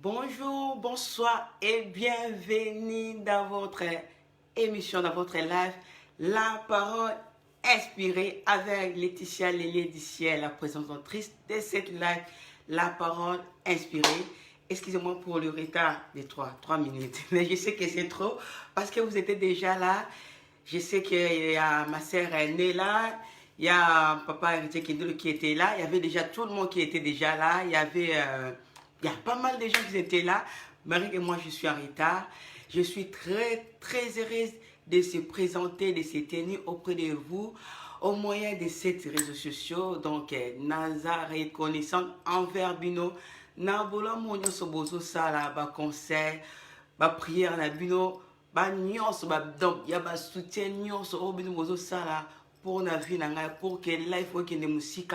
Bonjour, bonsoir et bienvenue dans votre émission, dans votre live, La Parole Inspirée avec Laetitia Lélier, la présentatrice de cette live, La Parole Inspirée. Excusez-moi pour le retard de 3 minutes, mais je sais que c'est trop parce que vous étiez déjà là. Je sais qu'il y a ma sœur aînée là, il y a papa héritier qui était là, il y avait déjà tout le monde qui était déjà là, il y a pas mal de gens qui étaient là. Marie et moi, je suis en retard. Je suis très heureuse de se présenter, de se tenir auprès de vous au moyen de ces réseaux sociaux. Donc, Naza reconnaissante envers Bino. Nabola Monyo Sobozo Sala, ba conseil, ba prière na Bino, ba nyos, donc, y a ba soutien nyos au Bino Bozo Sala. Pour la vie, pour que life, que les musiques,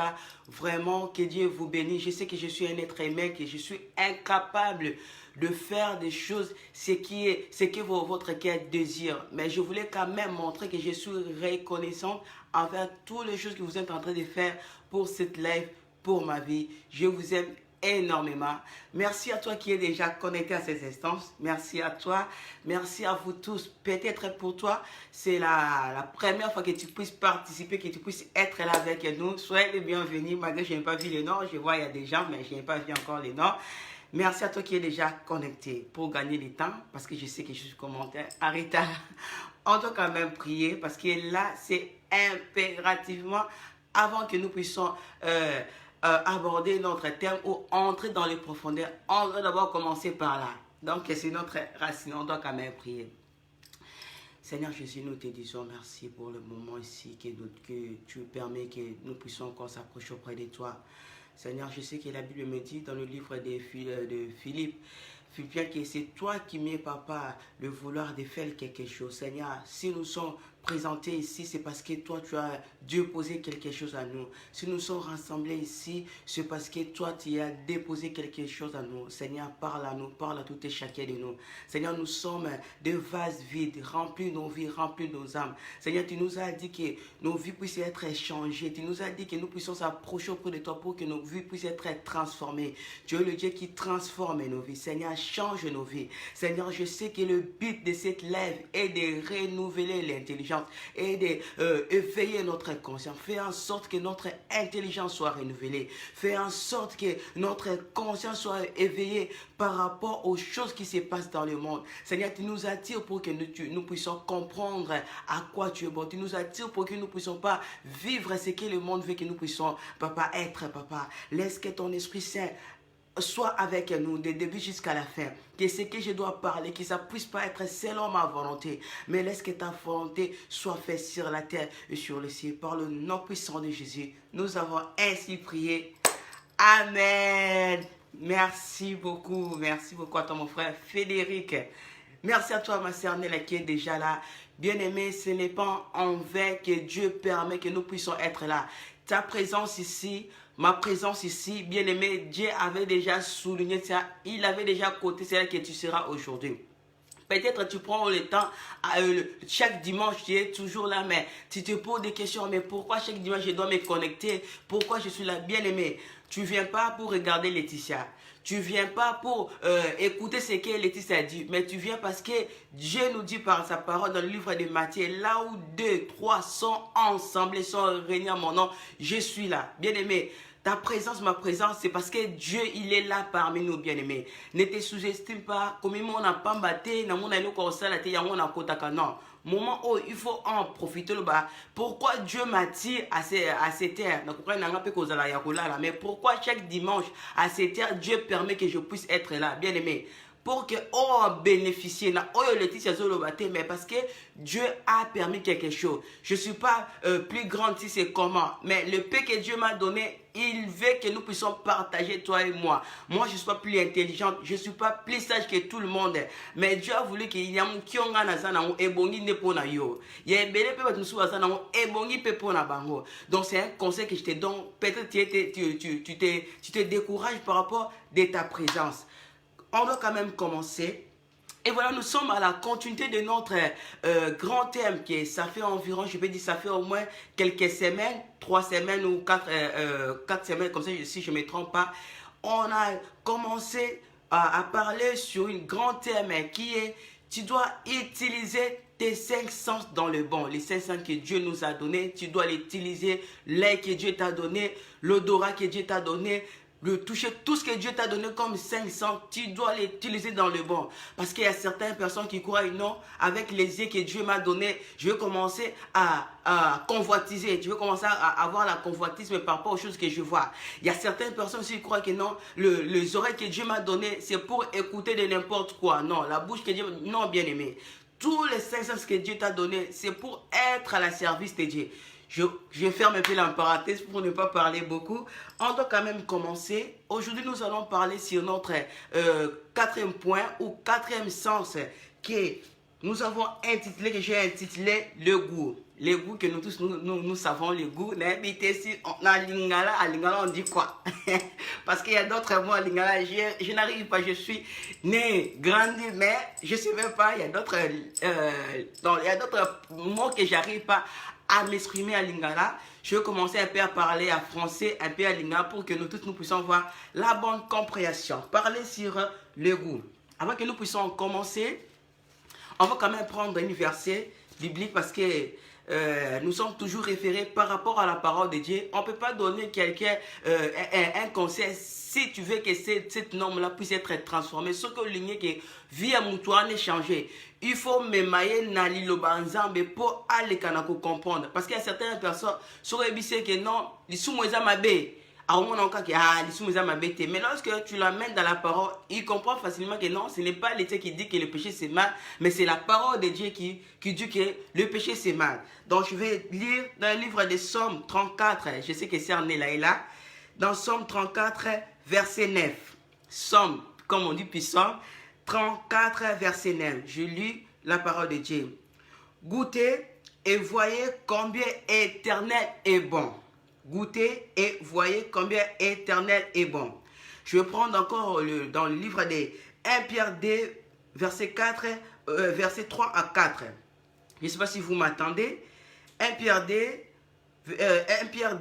vraiment, que Dieu vous bénisse. Je sais que je suis un être humain, que je suis incapable de faire des choses, ce que votre cœur désire. Mais je voulais quand même montrer que je suis reconnaissante envers toutes les choses que vous êtes en train de faire pour cette life, pour ma vie. Je vous aime énormément. Merci à toi qui est déjà connecté à ces instances. Merci à toi. Merci à vous tous. Peut-être pour toi, c'est la première fois que tu puisses participer, que tu puisses être là avec nous. Soyez les bienvenus. Malgré que je n'ai pas vu les noms, je vois il y a des gens, mais je n'ai pas vu encore les noms. Merci à toi qui est déjà connecté pour gagner du temps, parce que je sais que je suis commentaire en retard. On doit quand même prier, parce que là, c'est impérativement, avant que nous puissions aborder notre thème ou entrer dans les profondeurs, on doit d'abord commencer par là. Donc, c'est notre racine, on doit quand même prier. Seigneur Jésus, nous te disons merci pour le moment ici, que tu permets que nous puissions encore s'approcher auprès de toi. Seigneur, je sais que la Bible me dit dans le livre de Philippe, Philippiens, que c'est toi qui mets, papa, le vouloir de faire quelque chose. Seigneur, si nous sommes présentés ici, c'est parce que toi, tu as déposé quelque chose à nous. Si nous sommes rassemblés ici, c'est parce que toi, tu as déposé quelque chose à nous. Seigneur, parle à nous, parle à tout et chacun de nous. Seigneur, nous sommes des vases vides, remplis nos vies, remplis nos âmes. Seigneur, tu nous as dit que nos vies puissent être changées. Tu nous as dit que nous puissions s'approcher auprès de toi pour que nos vies puissent être transformées. Tu es le Dieu qui transforme nos vies. Seigneur, change nos vies. Seigneur, je sais que le but de cette lèvre est de renouveler l'intelligence et d'éveiller notre conscience. Fais en sorte que notre intelligence soit renouvelée. Fais en sorte que notre conscience soit éveillée par rapport aux choses qui se passent dans le monde. Seigneur, tu nous attires pour que nous puissions comprendre à quoi tu es bon. Tu nous attires pour que nous ne puissions pas vivre ce que le monde veut que nous puissions, papa, être, papa. Laisse que ton Esprit Saint soit avec nous du début jusqu'à la fin. Que ce que je dois parler, que ça ne puisse pas être selon ma volonté, mais laisse que ta volonté soit faite sur la terre et sur le ciel. Par le nom puissant de Jésus, nous avons ainsi prié. Amen. Merci beaucoup à toi mon frère Frédéric. Merci à toi ma sœur Nella qui est déjà là. Bien-aimé, ce n'est pas en vain que Dieu permet que nous puissions être là. Ta présence ici, ma présence ici, bien-aimé, Dieu avait déjà souligné ça. Il avait déjà coté cela que tu seras aujourd'hui. Peut-être tu prends le temps, chaque dimanche tu es toujours là, mais tu te poses des questions, mais pourquoi chaque dimanche je dois me connecter? Pourquoi je suis là? Bien-aimé, tu ne viens pas pour regarder Laetitia. Tu ne viens pas pour écouter ce que Laetitia dit, mais tu viens parce que Dieu nous dit par sa parole dans le livre de Matthieu, là où 2, 3 sont ensemble et sont réunis en mon nom, je suis là. Bien-aimé, ta présence, ma présence, c'est parce que Dieu, il est là parmi nous, bien-aimés. Ne te sous-estime pas. Comme on n'a pas battu, non. Moment où il faut en profiter. Pourquoi Dieu m'attire à cette terre? Mais pourquoi chaque dimanche à cette terre, Dieu permet que je puisse être là, bien-aimé? Pour que bénéficier mais parce que Dieu a permis quelque chose. Je ne suis pas plus grande si c'est comment, mais le peu que Dieu m'a donné, il veut que nous puissions partager, toi et moi. Moi, je ne suis pas plus intelligente, je ne suis pas plus sage que tout le monde, mais Dieu a voulu qu'il y ait un qui donc c'est un conseil que je te donne. Peut-être tu te décourages par rapport de ta présence. On doit quand même commencer. Et voilà, nous sommes à la continuité de notre grand thème qui est, ça fait environ, je peux dire, ça fait au moins quelques semaines, 3 semaines ou 4 semaines, comme ça, si je ne me trompe pas. On a commencé à parler sur un grand thème qui est, tu dois utiliser tes 5 sens dans le bon. Les 5 sens que Dieu nous a donnés, tu dois les utiliser. L'œil que Dieu t'a donné, l'odorat que Dieu t'a donné, le toucher, tout ce que Dieu t'a donné comme 5 sens, tu dois l'utiliser dans le bon. Parce qu'il y a certaines personnes qui croient, non, avec les yeux que Dieu m'a donné, je vais commencer à convoitiser. Je vais commencer à avoir la convoitisme par rapport aux choses que je vois. Il y a certaines personnes qui croient que non, les oreilles que Dieu m'a données, c'est pour écouter de n'importe quoi. Non, la bouche que Dieu... Non, bien aimé. Tous les 5 sens que Dieu t'a donné, c'est pour être à la service de Dieu. Je ferme un peu la parenthèse pour ne pas parler beaucoup. On doit quand même commencer. Aujourd'hui, nous allons parler sur notre quatrième point ou quatrième sens que nous avons intitulé, que j'ai intitulé le goût. Le goût que nous tous, nous savons le goût. À Lingala, on dit quoi? Parce qu'il y a d'autres mots à Lingala. Je n'arrive pas, je suis né, grandi, mais je ne sais même pas. Il y a d'autres mots que j'arrive pas à m'exprimer à Lingala. Je vais commencer un peu à parler en français, un peu à Lingala pour que nous tous nous puissions voir la bonne compréhension. Parler sur le goût. Avant que nous puissions commencer, on va quand même prendre un verset biblique parce que nous sommes toujours référés par rapport à la parole de Dieu. On ne peut pas donner quelqu'un un conseil si tu veux que cette norme-là puisse être transformée. Ce que l'igné que vie à moutoine est changé. Il faut me mailler dans l'île pour aller comprendre. Parce qu'il y a certaines personnes qui sont que non, ils sont moins amabés. Mais lorsque tu l'amènes dans la parole, il comprend facilement que non, ce n'est pas l'État qui dit que le péché c'est mal, mais c'est la parole de Dieu qui dit que le péché c'est mal. Donc je vais lire dans le livre de Somme 34, je sais que c'est en là. Dans Somme 34, verset 9. Somme, comme on dit, puis Somme 34, verset 9. Je lis la parole de Dieu. Goûtez et voyez combien éternel est bon. Goûtez et voyez combien éternel est bon. Je vais prendre encore dans le livre de 1 Pierre 2, verset 4, verset 3 à 4. Je ne sais pas si vous m'attendez. 1 Pierre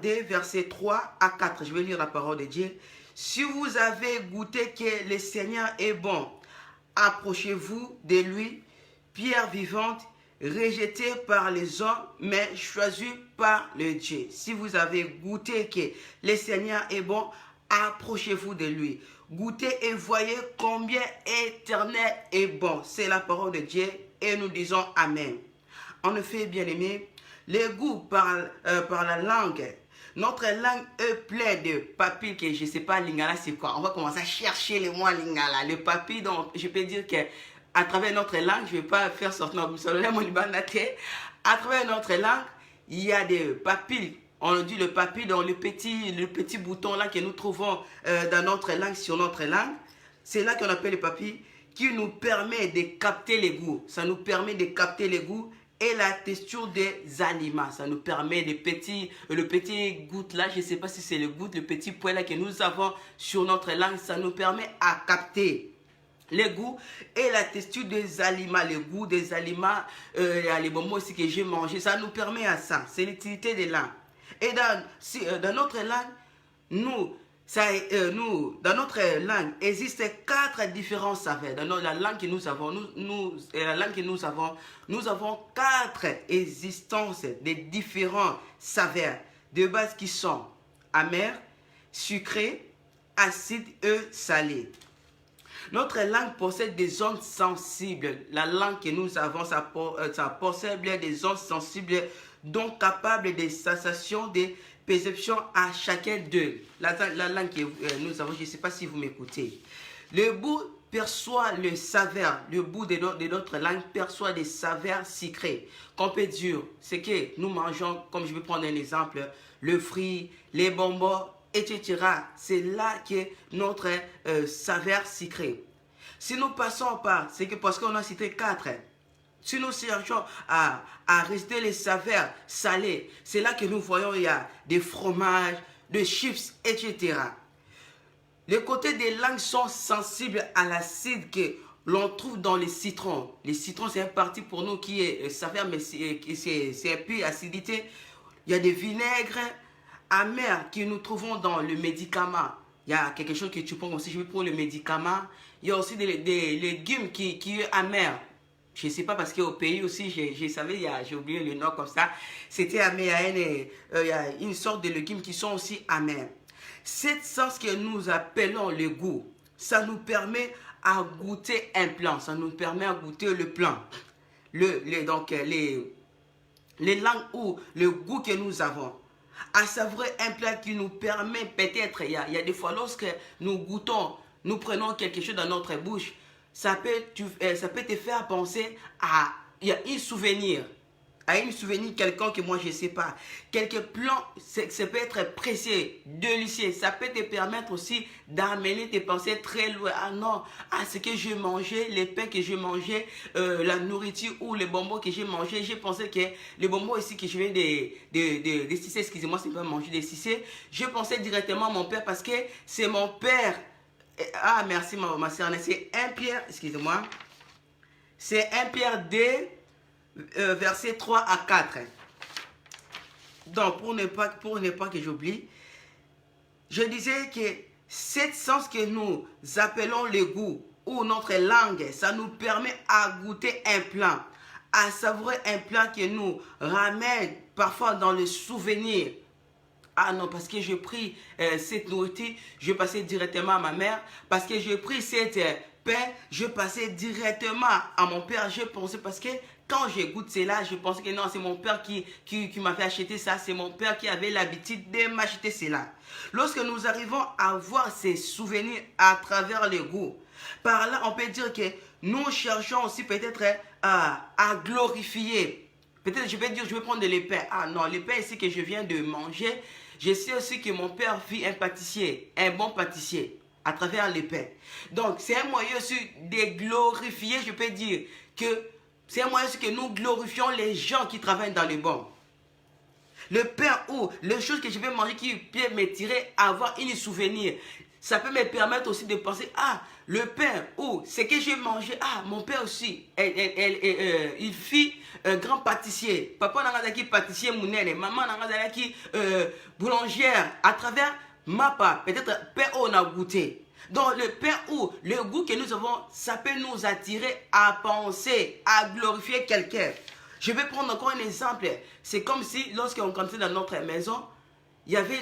2, verset 3 à 4. Je vais lire la parole de Dieu. Si vous avez goûté que le Seigneur est bon, approchez-vous de lui, pierre vivante, rejeté par les hommes, mais choisi par le Dieu. Si vous avez goûté que le Seigneur est bon, approchez-vous de lui. Goûtez et voyez combien éternel est bon. C'est la parole de Dieu et nous disons Amen. En effet, bien-aimés, le goût par la langue. Notre langue est pleine de papilles que je ne sais pas, Lingala c'est quoi. On va commencer à chercher les mots Lingala. Le papille, donc je peux dire que à travers notre langue, je ne vais pas faire sortir mon à travers notre langue, il y a des papilles. On dit le papille, donc le petit bouton là que nous trouvons dans notre langue, sur notre langue. C'est là qu'on appelle le papille, qui nous permet de capter les goûts. Ça nous permet de capter les goûts et la texture des aliments. Ça nous permet le petit goutte là, je ne sais pas si c'est le goutte, le petit poil là que nous avons sur notre langue. Ça nous permet à capter les goûts et la texture des aliments, le goût des aliments, les moments aussi que j'ai mangé, ça nous permet à ça. C'est l'utilité des langues. Et dans notre langue, dans notre langue, existe 4 différents saveurs. Dans la langue que nous avons, nous avons 4 existences de différents saveurs de base qui sont amers, sucrés, acides et salés. Notre langue possède des zones sensibles. La langue que nous avons, ça possède des zones sensibles, donc capables de sensations, de perception à chacun d'eux. La langue que nous avons, je ne sais pas si vous m'écoutez. Le bout perçoit le saveur, le bout de notre langue perçoit des saveurs sucrées. Qu'on peut dire, c'est que nous mangeons, comme je vais prendre un exemple, le fruit, les bonbons, etc. C'est là que notre saveur sucrée. Si nous passons par, c'est que parce qu'on a cité 4, si nous cherchons à rester les saveurs salées, c'est là que nous voyons il y a des fromages, des chips, etc. Les côtés des langues sont sensibles à l'acide que l'on trouve dans les citrons. Les citrons, c'est une partie pour nous qui est saveur, mais c'est un peu acidité. Il y a des vinaigres amers que nous trouvons dans le médicament. Il y a quelque chose que tu prends aussi, je vais prendre le médicament. Il y a aussi des légumes qui sont amers. Je ne sais pas parce qu'au pays aussi, je savais, j'ai oublié le nom comme ça. C'était amer, il y a une sorte de légumes qui sont aussi amers. Cette sens que nous appelons le goût, ça nous permet à goûter un plant, ça nous permet à goûter le plant. Donc les langues ou le goût que nous avons. À savourer un plat qui nous permet peut-être, il y a des fois lorsque nous goûtons, nous prenons quelque chose dans notre bouche, ça peut te faire penser à un souvenir. À un souvenir quelqu'un que moi je ne sais pas. Quelques plans, ça peut être précieux, délicieux. Ça peut te permettre aussi d'amener tes pensées très loin. Ah non, ce que j'ai mangé, les pains que j'ai mangé, la nourriture ou les bonbons que j'ai mangé. J'ai pensé que les bonbons ici que je viens de Cissé, excusez-moi, c'est pas manger des Cissé. Je pensais directement à mon père parce que c'est mon père. Ah merci ma soeur, c'est 1 Pierre, excusez-moi. C'est 1 Pierre 2. Versets 3 à 4. Donc, pour ne pas que j'oublie, je disais que cette sens que nous appelons le goût ou notre langue, ça nous permet à goûter un plat, à savourer un plat qui nous ramène parfois dans le souvenir. Ah non, parce que j'ai pris cette nourriture, je passais directement à ma mère. Parce que j'ai pris cette pain, je passais directement à mon père. Je pensais parce que quand je goûte cela, je pensais que non, c'est mon père qui m'avait acheté ça. C'est mon père qui avait l'habitude de m'acheter cela. Lorsque nous arrivons à voir ces souvenirs à travers le goût, par là, on peut dire que nous cherchons aussi peut-être à glorifier. Peut-être je vais prendre de l'épais. Ah non, l'épais ici que je viens de manger, je sais aussi que mon père fut un pâtissier, un bon pâtissier, à travers l'épais. Donc, c'est un moyen aussi de glorifier, je peux dire, que c'est un moyen aussi que nous glorifions les gens qui travaillent dans le bon. Le pain ou les choses que je vais manger qui peuvent me tirer à avoir un souvenir. Ça peut me permettre aussi de penser, ah, le pain ou ce que j'ai mangé, ah, mon père aussi, il fit un grand pâtissier. Papa n'a pas pâtissier mounene, maman n'a pas boulangère. À travers ma part, peut-être pain on a goûté. Donc le pain ou le goût que nous avons, ça peut nous attirer à penser, à glorifier quelqu'un. Je vais prendre encore un exemple. C'est comme si lorsqu'on rentrait dans notre maison, il y avait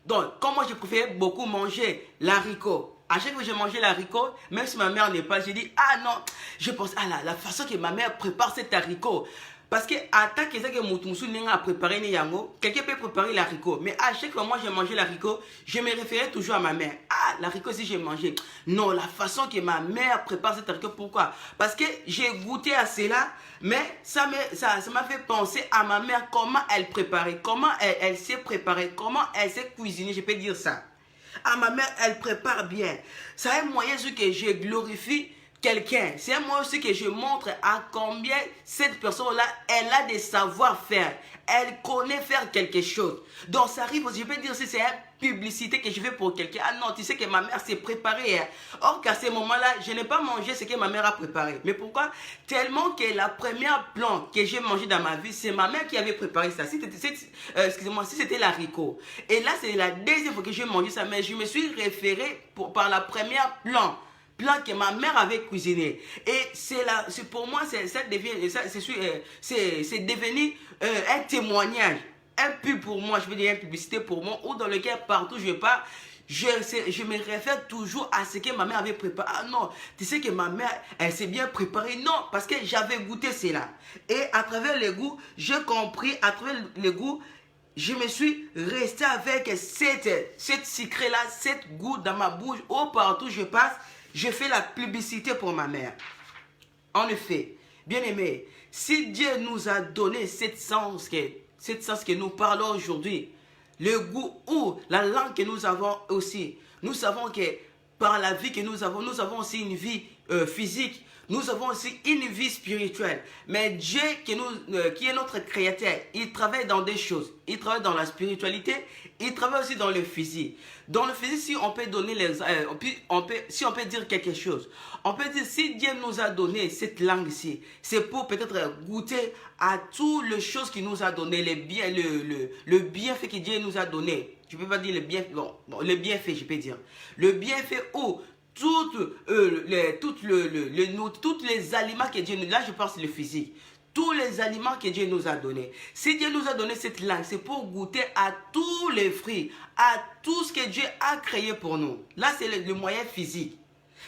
donc, comme moi je préférais beaucoup manger l'haricot. À chaque fois que je mangeais l'haricot, même si ma mère n'est pas, j'ai dit, ah non, je pense, ah la façon que ma mère prépare cet haricot. Parce que, à tant que Moutoumsou n'a préparé quelqu'un peut préparer l'haricot. Mais à chaque fois que moi j'ai mangé l'haricot, je me référais toujours à ma mère. Ah, l'haricot si j'ai mangé. Non, la façon que ma mère prépare cet haricot, pourquoi? Parce que j'ai goûté à cela, mais ça m'a fait penser à ma mère, comment elle préparait, comment elle s'est préparée, comment elle s'est cuisinée, je peux dire ça. Ah, ma mère, elle prépare bien. C'est un moyen que je glorifie quelqu'un. C'est un moyen aussi que je montre à combien cette personne-là, elle a des savoir-faire. Elle connaît faire quelque chose. Donc, ça arrive aussi, je peux dire, si c'est une publicité que je fais pour quelqu'un. Ah non, tu sais que ma mère s'est préparée. Hein. Or, qu'à ce moment-là, je n'ai pas mangé ce que ma mère a préparé. Mais pourquoi? Tellement que la première plante que j'ai mangée dans ma vie, c'est ma mère qui avait préparé ça. Excusez-moi, si c'était l'haricot. Et là, c'est la deuxième fois que j'ai mangé ça. Mais je me suis référé par la première plante que ma mère avait cuisiné. Et pour moi, c'est devenu un témoignage, un pub pour moi, je veux dire une publicité pour moi, ou dans lequel partout je pars, je me réfère toujours à ce que ma mère avait préparé. Ah non, tu sais que ma mère, elle s'est bien préparée. Non, parce que j'avais goûté cela. Et à travers le goût, j'ai compris, à travers le goût, je me suis resté avec cette sucré-là, cette goût dans ma bouche, où partout je passe, je fais la publicité pour ma mère. En effet, bien aimé, si Dieu nous a donné cette sens que nous parlons aujourd'hui, le goût ou la langue que nous avons aussi, nous savons que par la vie que nous avons aussi une vie physique, nous avons aussi une vie spirituelle. Mais Dieu qui est notre créateur, il travaille dans des choses. Il travaille dans la spiritualité, il travaille aussi dans le physique. Dans le physique, si on peut donner si on peut dire quelque chose, on peut dire si Dieu nous a donné cette langue ici, c'est pour peut-être goûter à toutes les choses qu'il nous a donné, le bienfait que Dieu nous a donné. je ne peux pas dire le bienfait, bon, le bienfait, je peux dire. Le bienfait où tous les aliments que Dieu nous... Là, je pense le physique. Tous les aliments que Dieu nous a donnés. Si Dieu nous a donné cette langue, c'est pour goûter à tous les fruits, à tout ce que Dieu a créé pour nous. Là, c'est le moyen physique.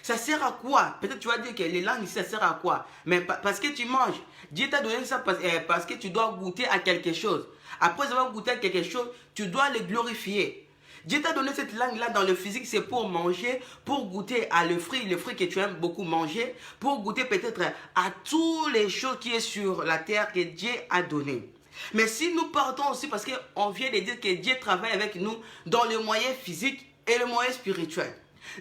Ça sert à quoi? Peut-être tu vas dire que les langues, ça sert à quoi? Mais parce que tu manges. Dieu t'a donné ça parce que tu dois goûter à quelque chose. Après avoir goûté à quelque chose, tu dois le glorifier. Dieu t'a donné cette langue-là dans le physique, c'est pour manger, pour goûter à le fruit que tu aimes beaucoup manger, pour goûter peut-être à toutes les choses qui sont sur la terre que Dieu a donné. Mais si nous partons aussi, parce qu'on vient de dire que Dieu travaille avec nous dans le moyen physique et le moyen spirituel.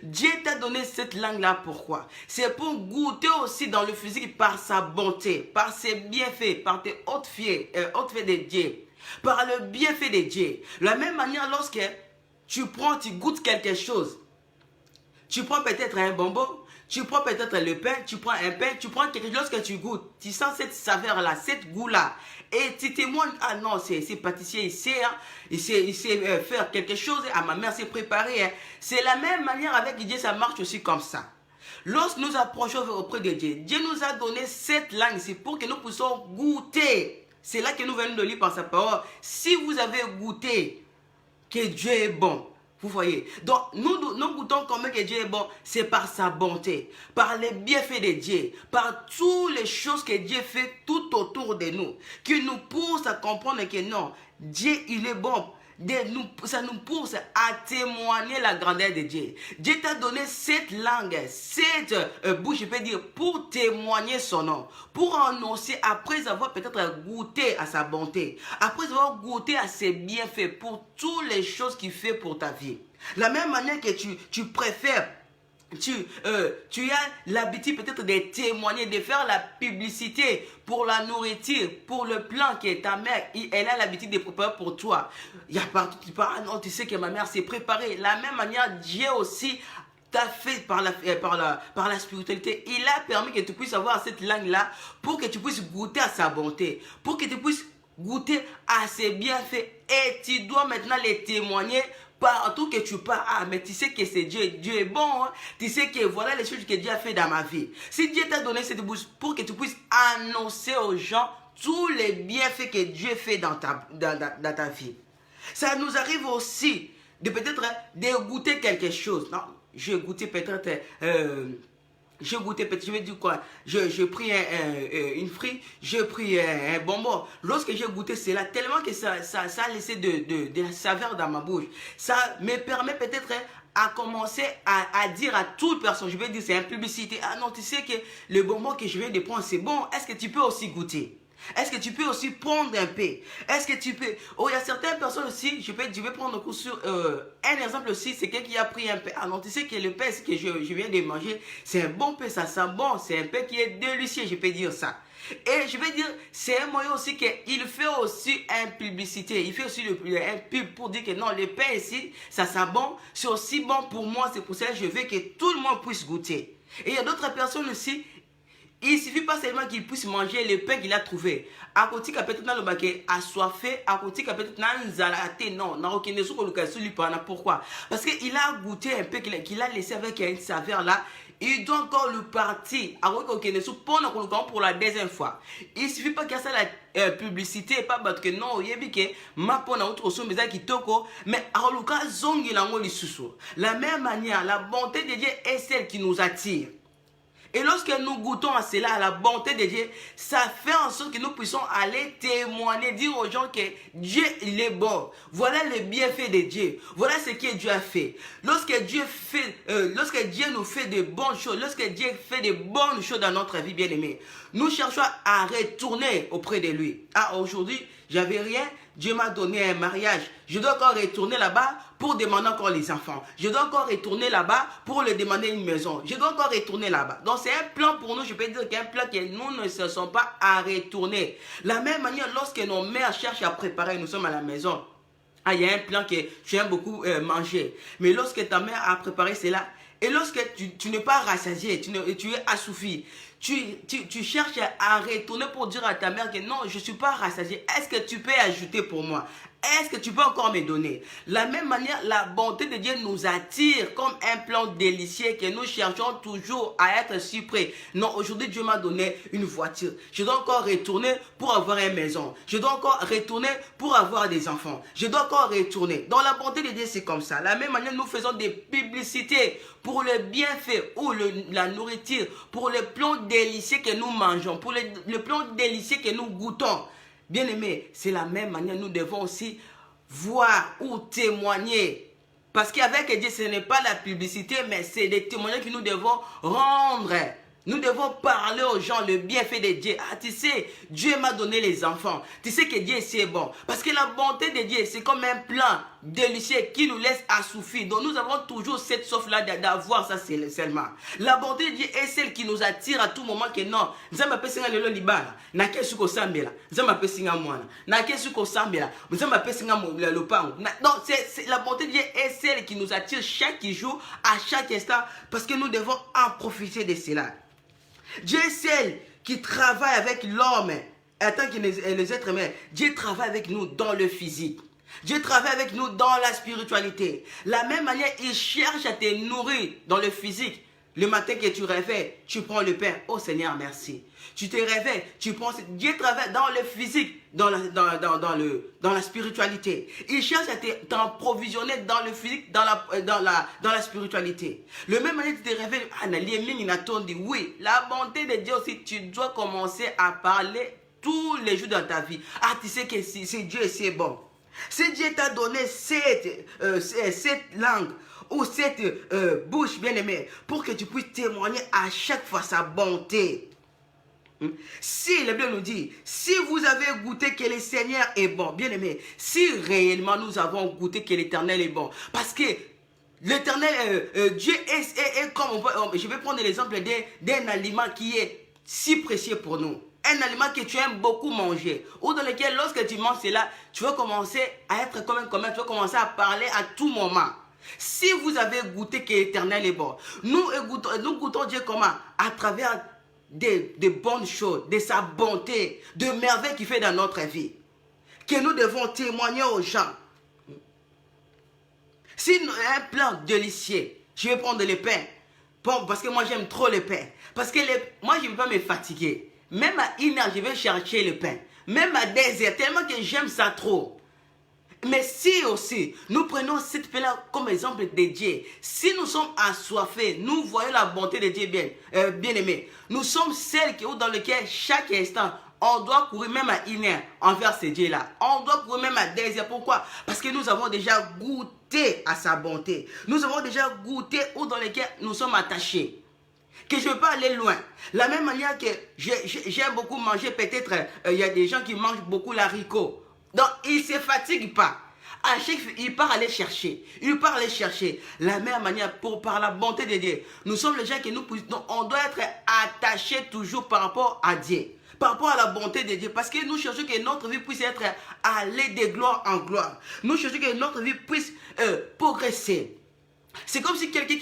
Dieu t'a donné cette langue-là, pourquoi? C'est pour goûter aussi dans le physique par sa bonté, par ses bienfaits, par tes hautes faits de Dieu, par le bienfait de Dieu. De la même manière, lorsque tu goûtes quelque chose, tu prends peut-être un bonbon, tu prends peut-être le pain, tu prends un pain, tu prends quelque chose, lorsque tu goûtes, tu sens cette saveur-là, cette goût-là, et tu témoignes, ah non, c'est pâtissier, il sait faire quelque chose, ah ma mère s'est préparée. Hein. C'est la même manière avec Dieu, ça marche aussi comme ça. Lorsque nous approchons auprès de Dieu, Dieu nous a donné cette langue, c'est pour que nous puissions goûter. C'est là que nous venons de lire par sa parole. Si vous avez goûté que Dieu est bon, vous voyez. Donc, nous goûtons comment que Dieu est bon. C'est par sa bonté, par les bienfaits de Dieu, par toutes les choses que Dieu fait tout autour de nous, qui nous poussent à comprendre que non, Dieu, il est bon. Ça nous pousse à témoigner la grandeur de Dieu. Dieu t'a donné cette langue, cette bouche, je peux dire, pour témoigner son nom, pour annoncer après avoir peut-être goûté à sa bonté, après avoir goûté à ses bienfaits, pour toutes les choses qu'il fait pour ta vie. La même manière que tu préfères, tu as l'habitude peut-être de témoigner, de faire la publicité pour la nourriture, pour le plan que ta mère, elle a l'habitude de préparer pour toi. Il y a partout, tu parles, ah non, tu sais que ma mère s'est préparée. La même manière, Dieu aussi t'a fait par la spiritualité. Il a permis que tu puisses avoir cette langue-là pour que tu puisses goûter à sa bonté, pour que tu puisses goûter à ses bienfaits. Et tu dois maintenant les témoigner partout que tu pars. Ah, mais tu sais que c'est Dieu. Dieu est bon. Hein? Tu sais que voilà les choses que Dieu a fait dans ma vie. Si Dieu t'a donné cette bouche pour que tu puisses annoncer aux gens tous les bienfaits que Dieu fait dans ta vie. Ça nous arrive aussi de peut-être de goûter quelque chose. Non, je goûtais peut-être... j'ai goûté, je vais dire quoi, j'ai pris une frite, j'ai pris un bonbon. Lorsque j'ai goûté cela, tellement que ça a laissé de la saveur dans ma bouche. Ça me permet peut-être à commencer à dire à toute personne, je vais dire c'est une publicité, ah non, tu sais que le bonbon que je viens de prendre c'est bon, est-ce que tu peux aussi goûter? Est-ce que tu peux aussi prendre un peu? Est-ce que tu peux... Oh, il y a certaines personnes aussi, je vais prendre un coup sur... un exemple aussi, c'est quelqu'un qui a pris un pain. Alors, tu sais que le pain que je viens de manger, c'est un bon pain, ça sent bon. C'est un pain qui est délicieux, je peux dire ça. Et je vais dire, c'est un moyen aussi qu'il fait aussi une publicité. Il fait aussi un pub pour dire que non, le pain ici, ça sent bon. C'est aussi bon pour moi, c'est pour ça que je veux que tout le monde puisse goûter. Et il y a d'autres personnes aussi... Il ne suffit pas seulement qu'il puisse manger le pain qu'il a trouvé. À côté, peut-être dans le baquet, assoiffé, à côté, peut-être dans un zalaté, non, n'a aucun des pourquoi? Parce qu'il a goûté un peu qu'il a laissé avec une saveur là. Il doit encore le partir pour la deuxième fois. Il ne suffit pas qu'il y ait ça la publicité, pas parce que non, il y a que ma pona autre chose, mais la même manière, la bonté de Dieu est celle qui nous attire. Et lorsque nous goûtons à cela, à la bonté de Dieu, ça fait en sorte que nous puissions aller témoigner, dire aux gens que Dieu, il est bon. Voilà le bienfait de Dieu. Voilà ce que Dieu a fait. Lorsque Dieu nous fait de bonnes choses, lorsque Dieu fait de bonnes choses dans notre vie, bien-aimée, nous cherchons à retourner auprès de lui. Ah, aujourd'hui, j'avais rien. Dieu m'a donné un mariage. Je dois encore retourner là-bas pour demander encore les enfants. Je dois encore retourner là-bas pour leur demander une maison. Je dois encore retourner là-bas. Donc c'est un plan pour nous, je peux dire qu'un plan que nous ne cherchons pas à retourner. La même manière, lorsque nos mères cherchent à préparer, nous sommes à la maison. Ah, il y a un plan que tu aimes beaucoup manger. Mais lorsque ta mère a préparé cela, et lorsque tu n'es pas rassasié, tu es assouvi, tu cherches à retourner pour dire à ta mère que non, je ne suis pas rassasié. Est-ce que tu peux ajouter pour moi? Est-ce que tu peux encore me donner? La même manière, la bonté de Dieu nous attire comme un plan délicieux que nous cherchons toujours à être si près. Non, aujourd'hui, Dieu m'a donné une voiture. Je dois encore retourner pour avoir une maison. Je dois encore retourner pour avoir des enfants. Je dois encore retourner. Dans la bonté de Dieu, c'est comme ça. La même manière, nous faisons des publicités pour le bienfait ou la nourriture, pour le plan délicieux que nous mangeons, pour le plan délicieux que nous goûtons. Bien aimé, c'est la même manière, nous devons aussi voir ou témoigner. Parce qu'avec Dieu, ce n'est pas la publicité, mais c'est des témoignages que nous devons rendre. Nous devons parler aux gens le bienfait de Dieu. Ah, tu sais, Dieu m'a donné les enfants. Tu sais que Dieu, c'est bon. Parce que la bonté de Dieu, c'est comme un plan délicieux qui nous laisse assoufir. Donc nous avons toujours cette soif-là d'avoir ça seulement. La bonté de Dieu est celle qui nous attire à tout moment que non. Donc la bonté de Dieu est celle qui nous attire chaque jour, à chaque instant, parce que nous devons en profiter de cela. Dieu est celle qui travaille avec l'homme en tant que les êtres humains. Dieu travaille avec nous dans le physique. Dieu travaille avec nous dans la spiritualité. La même manière, il cherche à te nourrir dans le physique. Le matin que tu réveilles, tu prends le pain. Oh Seigneur, merci. Tu te réveilles, tu prends... Dieu travaille dans le physique, dans la spiritualité. Il cherche à t'approvisionner dans le physique, dans la spiritualité. Le même manière que tu te réveilles, oui, la bonté de Dieu aussi, tu dois commencer à parler tous les jours dans ta vie. Ah, tu sais que c'est Dieu, c'est bon. Si Dieu t'a donné cette langue, ou cette bouche bien-aimée, pour que tu puisses témoigner à chaque fois sa bonté. Si la Bible nous dit, si vous avez goûté que le Seigneur est bon, bien-aimé, si réellement nous avons goûté que l'Éternel est bon, parce que l'Éternel, Dieu est comme, je vais prendre l'exemple d'un aliment qui est si précieux pour nous. Un aliment que tu aimes beaucoup manger, ou dans lequel lorsque tu manges cela, tu vas commencer à être comme un commun, tu vas commencer à parler à tout moment. Si vous avez goûté que l'Éternel est bon, nous goûtons Dieu comment? À travers des bonnes choses, de sa bonté, de merveilles qu'il fait dans notre vie, que nous devons témoigner aux gens. Si un plat délicieux, je vais prendre le pain, bon, parce que moi j'aime trop le pain, parce que moi je ne veux pas me fatiguer, même à 1 heure je vais chercher le pain, même à 2 heures, tellement que j'aime ça trop. Mais si aussi, nous prenons cette paix-là comme exemple de Dieu, si nous sommes assoiffés, nous voyons la bonté de Dieu bien aimé. Nous sommes celles dans lesquelles chaque instant, on doit courir même à 1 heure envers ce Dieu-là. On doit courir même à 2 heures. Pourquoi? Parce que nous avons déjà goûté à sa bonté. Nous avons déjà goûté dans lesquels nous sommes attachés. Que je ne veux pas aller loin. La même manière que j'aime beaucoup manger, peut-être, il y a des gens qui mangent beaucoup l'haricot. Donc, il ne se fatigue pas. À chaque fois, il part aller chercher. Il part aller chercher. La même manière, par la bonté de Dieu, nous sommes les gens qui nous poussent. Donc, on doit être attachés toujours par rapport à Dieu. Par rapport à la bonté de Dieu. Parce que nous cherchons que notre vie puisse être aller de gloire en gloire. Nous cherchons que notre vie puisse progresser. C'est comme si quelqu'un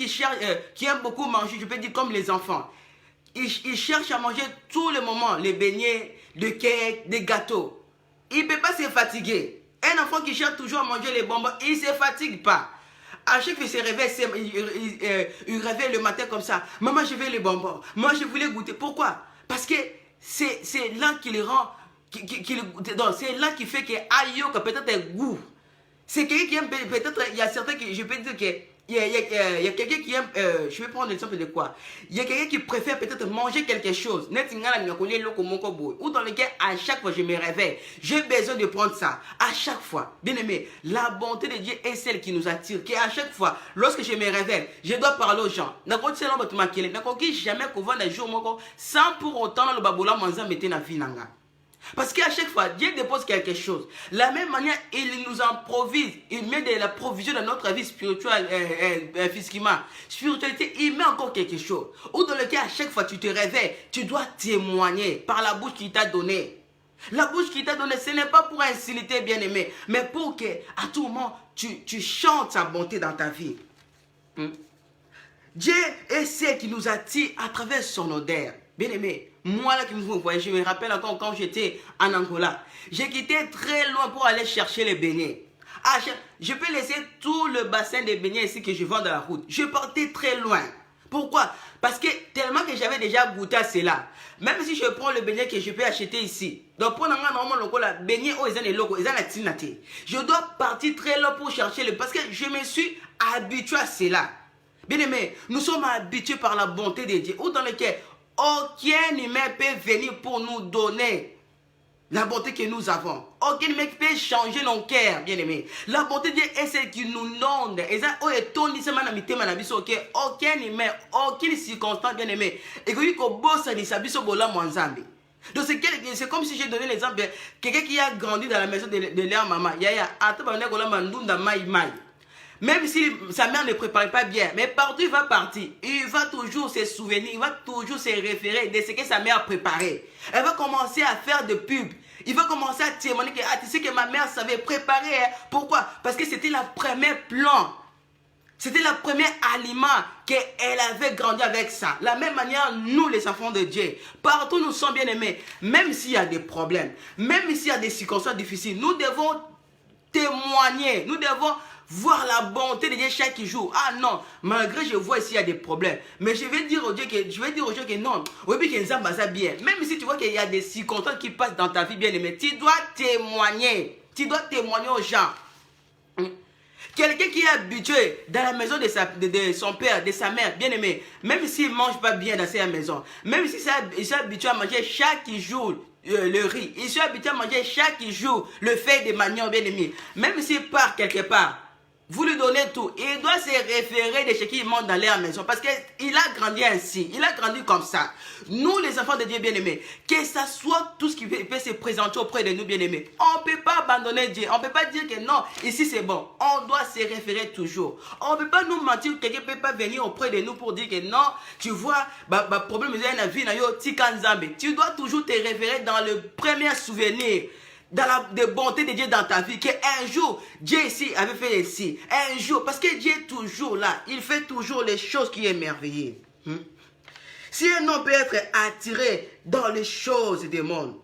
qui aime beaucoup manger, je peux dire comme les enfants. Il cherche à manger tout le moment, les beignets, le cake, des gâteaux. Il ne peut pas se fatiguer. Un enfant qui cherche toujours à manger les bonbons, il ne se fatigue pas. À chaque fois qu'il se réveille, il réveille le matin comme ça. Maman, je veux les bonbons. Moi, je voulais goûter. Pourquoi? Parce que c'est là qu'il rend, c'est là qui fait qu'il y a peut-être un goût. C'est quelqu'un qui aime, peut-être, il y a certains qui, je peux dire que il y a quelqu'un qui aime, je vais prendre l'exemple de quoi? Il y a quelqu'un qui préfère peut-être manger quelque chose, ou dans lequel à chaque fois je me réveille, j'ai besoin de prendre ça. À chaque fois, bien aimé, la bonté de Dieu est celle qui nous attire. Que à chaque fois, lorsque je me réveille, je dois parler aux gens. Jamais qu'on va un jour sans pour autant le baboula manza mettre na finanga. Parce qu'à chaque fois, Dieu dépose quelque chose. De la même manière, il nous improvise. Il met de la provision dans notre vie spirituelle, physiquement. Spiritualité, il met encore quelque chose. Ou dans lequel, à chaque fois, tu te réveilles, tu dois témoigner par la bouche qu'il t'a donnée. La bouche qu'il t'a donnée, ce n'est pas pour insulter, bien-aimé, mais pour que, à tout moment, tu chantes sa bonté dans ta vie. Dieu est celle qui nous attire à travers son odeur. Bien aimé, moi là qui vous voyez, je me rappelle encore quand j'étais en Angola. J'ai quitté très loin pour aller chercher les beignets. Ah, je peux laisser tout le bassin des beignets ici que je vends dans la route. Je partais très loin. Pourquoi? Parce que tellement que j'avais déjà goûté à cela. Même si je prends le beignet que je peux acheter ici. Donc pour normalement le beignet oh ils ont les logos, ils ont la tinate. Je dois partir très loin pour chercher le parce que je me suis habitué à cela. Bien aimé, nous sommes habitués par la bonté de Dieu ou dans lequel aucun humain peut venir pour nous donner la bonté que nous avons. Aucun humain peut changer nos cœurs, bien aimé. La bonté de Dieu est celle qui nous inonde. Et ça, aucun humain, aucune circonstance, bien aimé. Et que donc c'est comme si j'ai donné l'exemple de quelqu'un qui a grandi dans la maison de leur maman. Même si sa mère ne préparait pas bien, mais partout il va partir, il va toujours se souvenir, il va toujours se référer de ce que sa mère a préparé. Elle va commencer à faire de pub. Il va commencer à témoigner que tu sais que ma mère savait préparer. Hein? Pourquoi? Parce que c'était la première plan. C'était le premier aliment qu'elle avait grandi avec ça. La même manière, nous les enfants de Dieu, partout nous sommes bien aimés. Même s'il y a des problèmes, même s'il y a des circonstances difficiles, nous devons témoigner. Nous devons voir la bonté de Dieu chaque jour. Ah non, malgré je vois ici il y a des problèmes. Mais je vais dire aux gens que non. Oui, que ça va bien. Même si tu vois qu'il y a des circonstances qui passent dans ta vie bien aimée, tu dois témoigner. Tu dois témoigner aux gens. Quelqu'un qui est habitué dans la maison de son père, de sa mère, bien aimé, même s'il ne mange pas bien dans sa maison, même s'il s'est habitué à manger chaque jour le riz, il s'est habitué à manger chaque jour le feuille de manioc, bien aimé, même s'il part quelque part, vous lui donnez tout. Il doit se référer de ce qu'il mange dans leur maison. Parce qu'il a grandi ainsi. Il a grandi comme ça. Nous, les enfants de Dieu bien-aimés, que ça soit tout ce qui peut se présenter auprès de nous bien-aimés. On ne peut pas abandonner Dieu. On ne peut pas dire que non, ici c'est bon. On doit se référer toujours. On ne peut pas nous mentir. Quelqu'un ne peut pas venir auprès de nous pour dire que non, tu vois, problème de la vie, tu dois toujours te référer dans le premier souvenir. Dans la bonté de Dieu dans ta vie, qu'un jour, Dieu ici avait fait ici. Un jour, parce que Dieu est toujours là. Il fait toujours les choses qui est merveilleuses. Si un homme peut être attiré dans les choses du monde,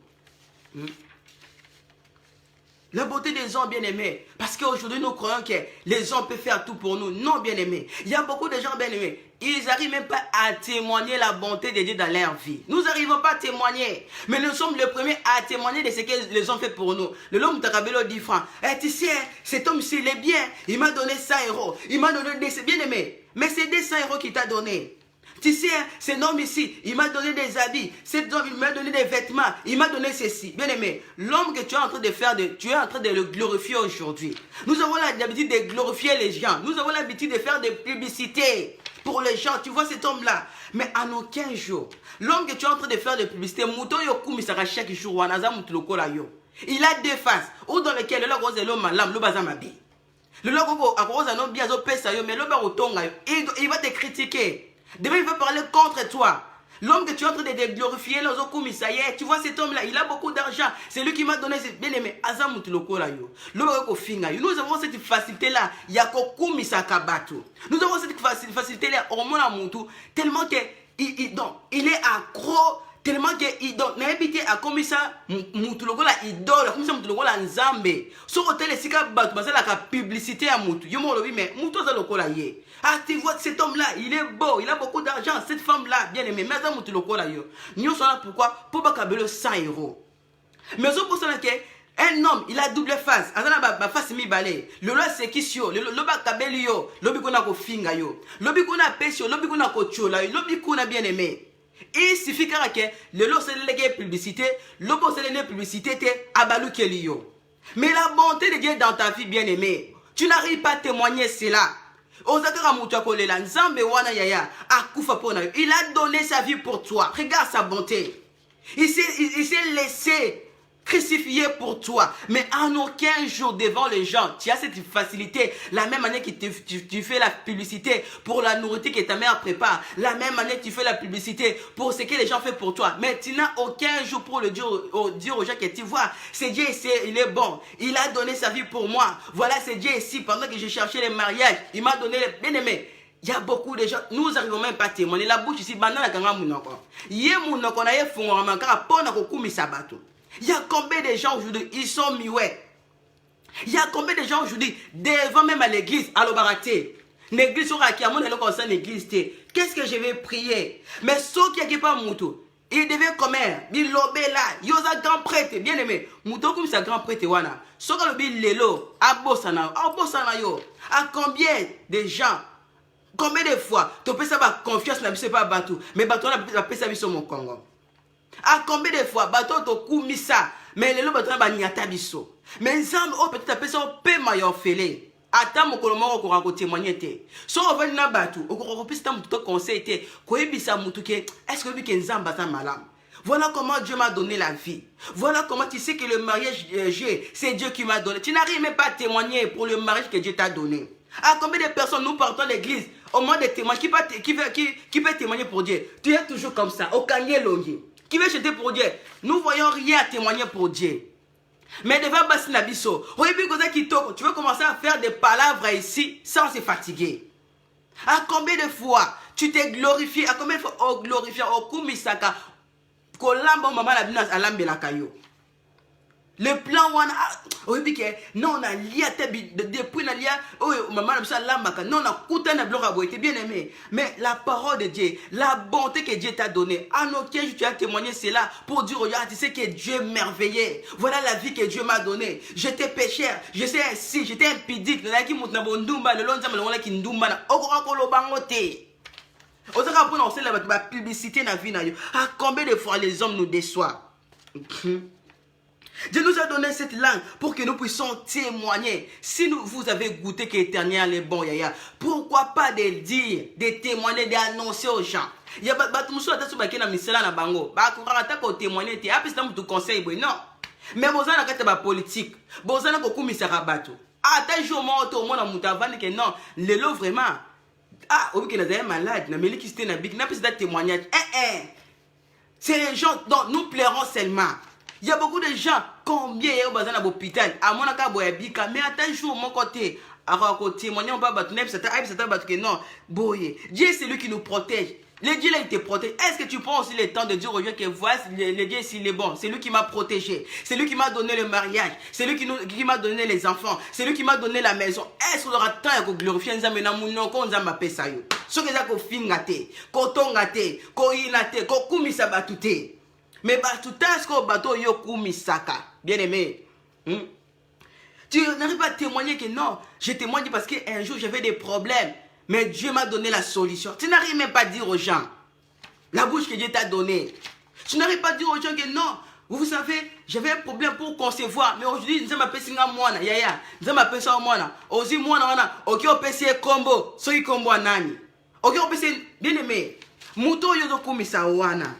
la beauté des hommes bien-aimés, parce qu'aujourd'hui nous croyons que les hommes peuvent faire tout pour nous. Non, bien-aimés. Il y a beaucoup de gens bien-aimés. Ils n'arrivent même pas à témoigner la bonté de Dieu dans leur vie. Nous n'arrivons pas à témoigner. Mais nous sommes les premiers à témoigner de ce que les hommes font pour nous. Le homme Takabelo 10 francs. Tu sais, cet homme-ci, il est bien. Il m'a donné 100 €. Il m'a donné des... Bien-aimé. Mais c'est des 100 € qu'il t'a donné. Tu sais, cet homme ici, il m'a donné des habits. Cet homme, il m'a donné des vêtements. Il m'a donné ceci. Bien aimé, l'homme que tu es en train de faire, tu es en train de le glorifier aujourd'hui. Nous avons l'habitude de glorifier les gens. Nous avons l'habitude de faire des publicités pour les gens. Tu vois cet homme-là. Mais en aucun jour, l'homme que tu es en train de faire des publicités, chaque jour, il a deux faces. Ou dans lesquelles le logo est l'homme, l'homme, le logo il va te critiquer. Demain, il va parler contre toi. L'homme que tu es en train de glorifier, tu vois cet homme-là, il a beaucoup d'argent. C'est lui qui m'a donné ce bien-aimé. Nous avons cette facilité-là. Nous avons cette facilité-là tellement qu'il est accro. Tellement qu'il n'a habité à comme ça, Moutulogola idole, comme ça Moutulogola nzambe. Sur hôtel, c'est la publicité à Moutou. Yo m'en mais Moutou Zalokola yé. Ah, tu vois cet homme-là, il est beau, il a beaucoup d'argent. Cette femme-là, bien aimée, mais ça Moutulogola yo. Nous sommes là pourquoi? Pour pas cabelo 100 €. Mais pour ça que un homme, il a double face. Azana ba face mi balé. Le loi c'est qui sio, le ba kabeli yo, lobi kona ko finga yo. Lobi kona pesio, lobi kona ko chola, lobi kona bien aimé. Il suffit que le lot c'est les publicité, le lot c'est les publicité abalu kelio. Mais la bonté de Dieu dans ta vie bien aimée, tu n'arrives pas à témoigner cela. Il a donné sa vie pour toi. Regarde sa bonté. Il s'est laissé crucifié pour toi. Mais en aucun jour devant les gens, tu as cette facilité. La même manière que tu fais la publicité pour la nourriture que ta mère prépare. La même manière que tu fais la publicité pour ce que les gens font pour toi. Mais tu n'as aucun jour pour le dire aux gens que tu vois. C'est Dieu ici, il est bon. Il a donné sa vie pour moi. Voilà, c'est Dieu ici. Pendant que je cherchais les mariages, il m'a donné les bien-aimés. Il y a beaucoup de gens, nous n'arrivons même pas à témoigner. La bouche ici, banana kanga mounoko. Yé mounoko na yé fongo ramanka pona kokumi sabato. Il y a combien de gens aujourd'hui, ils sont mioués. Il y a combien de gens aujourd'hui, devant même à l'église, à l'obaraté. L'église sera qui a mon élo concerne l'église. Qu'est-ce que je vais prier? Mais ceux qui n'ont pas moutou, il devait comme il lobé là, il y a grand prêtre, bien aimé. Moutou comme ça grand prêtre wana. Ceux qui ont le lelo, à Bossana yo. À combien de gens? Combien de fois tu peux savoir confiance na biso pas bateau mais bateau na pesa biso mon Congo. À combien de fois bateau to kumisa mais lelo bateau na banyata biso. Mais nzambe o peut-être pesa pe mayo fele. Ata mokolo moko ko rako témoigner te. So on va na bateau o ko pesa mutu to conseil te ko yebisa mutu ke est-ce que bi ke nzamba za malam. Voilà comment Dieu m'a donné la vie. Voilà comment tu sais que le mariage c'est Dieu qui m'a donné. Tu n'arrives même pas à témoigner pour le mariage que Dieu t'a donné. À combien de personnes nous partons à l'église au moins des témoins qui peut témoigner pour Dieu? Tu es toujours comme ça, au canier longué. Qui veut chanter pour Dieu? Nous voyons rien à témoigner pour Dieu. Mais devant Bassi Nabiso, tu veux commencer à faire des palabres ici sans se fatiguer. À combien de fois tu t'es glorifié? À combien de fois on glorifie au Kumisaka? Kolambo maman la binas à l'ambelakayo. Le plan wana oui que non on a lié depuis na lié oh maman ça lambaka non on a coûté na bloc à boiter bien aimé mais la parole de Dieu la bonté que Dieu t'a donnée à nos pieds tu as témoigné cela pour dire regarde tu sais que Dieu est merveilleux voilà la vie que Dieu m'a donnée j'étais pécheur je sais ainsi j'étais impudique na ki mutna bondumba le lonza melonga ki ndumba na okoko lo bangote osaka pour on sait la publicité na vie na yo à combien de fois les hommes nous déçoivent. Dieu nous a donné cette langue pour que nous puissions témoigner. Si vous avez goûté que l'Éternel est bon, yaya, pourquoi pas de dire, de témoigner, d'annoncer aux gens. Il y a des gens qui ont mis na bango. Témoigner, conseil, non. Mais vous avez une politique. Vous avez un bateau. Ah, t'as joué au monde que non, le lot vraiment. Ah, oui, que nous sommes malades, nous sommes malades, nous sommes malades, témoignage. C'est les gens dont nous plairons seulement. Il y a beaucoup de gens, combien il y a besoin à l'hôpital, à mon cas, mais à tel jour, mon côté, à côté, mon nom, non, Dieu c'est lui qui nous protège. Le Dieu là, il te protège. Est-ce que tu prends aussi le temps de dire aux gens que voici le Dieu s'il est bon? C'est lui qui m'a protégé. C'est lui qui m'a donné le mariage. C'est lui qui m'a donné les enfants. C'est lui qui m'a donné la maison. Est-ce qu'on aura le temps de glorifier Nzambe na muno ko Nzamba pesa yo? Ce que ça ko fingate, ko tongate, ko inate, ko kumisa batute. Mais tout est-ce que bateau yo kumisaka, bien aimé. Tu n'arrives pas à témoigner que non, je témoigne parce qu'un jour j'avais des problèmes, mais Dieu m'a donné la solution. Tu n'arrives même pas à dire aux gens la bouche que Dieu t'a donnée. Tu n'arrives pas à dire aux gens que non, vous savez, j'avais un problème pour concevoir, mais aujourd'hui nous m'appelle singa mwana, yaya, nous m'appelle ça mwana, aussi mwana wana, ok on peut essayer combo, soki combo nani, ok on peut essayer, bien aimé, muto yo do kumisa wana.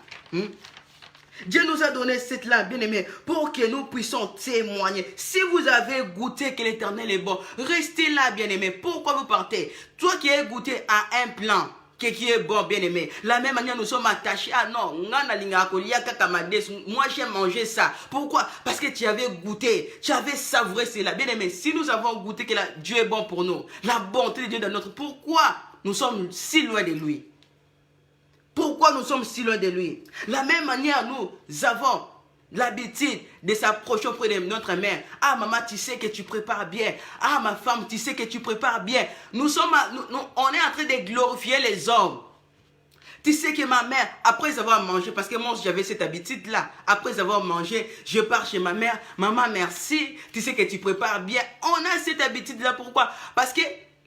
Dieu nous a donné cette langue, bien aimé, pour que nous puissions témoigner. Si vous avez goûté que l'Éternel est bon, restez là, bien aimé. Pourquoi vous partez? Toi qui as goûté à un plan qui est bon, bien aimé. La même manière, nous sommes attachés. Ah non, moi j'ai mangé ça. Pourquoi? Parce que tu avais goûté, tu avais savouré cela. Bien aimé, si nous avons goûté que Dieu est bon pour nous, la bonté de Dieu dans notre... Pourquoi nous sommes si loin de lui? Pourquoi nous sommes si loin de lui? La même manière, nous avons l'habitude de s'approcher auprès de notre mère. Ah maman, tu sais que tu prépares bien. Ah ma femme, tu sais que tu prépares bien. On est en train de glorifier les hommes. Tu sais que ma mère, après avoir mangé, parce que moi j'avais cette habitude-là, après avoir mangé, je pars chez ma mère. Maman, merci, tu sais que tu prépares bien. On a cette habitude-là, pourquoi? Parce que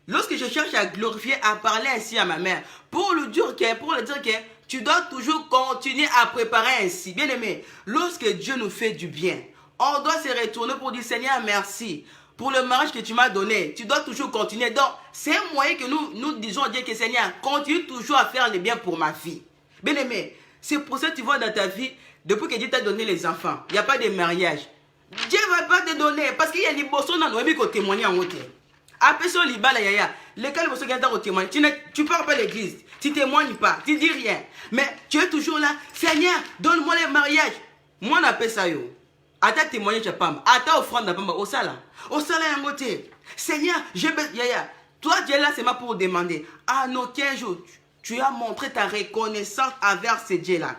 lorsque je cherche à glorifier, à parler ainsi à ma mère, pour lui dire que tu dois toujours continuer à préparer ainsi. Bien aimé, lorsque Dieu nous fait du bien, on doit se retourner pour dire Seigneur, merci pour le mariage que tu m'as donné. Tu dois toujours continuer. Donc, c'est un moyen que nous disons à Dieu que Seigneur, continue toujours à faire le bien pour ma vie. Bien aimé, c'est pour ça que tu vois dans ta vie, depuis que Dieu t'a donné les enfants, il n'y a pas de mariage. Dieu ne va pas te donner parce qu'il y a des bossons dans nos vies qui témoignent en haut. Après ça, les cas où témoigner, tu ne parles pas à l'église, tu ne témoignes pas, tu ne dis rien. Mais tu es toujours là, Seigneur, donne-moi le mariage. Moi, on appelle ça yo. Ata témoignage, tu n'as pas. Ata offrande, tu n'as pas. Au sala, un côté. Seigneur, toi Toi, tu es là seulement pour demander. En aucun jour, tu as montré ta reconnaissance envers ce Dieu-là.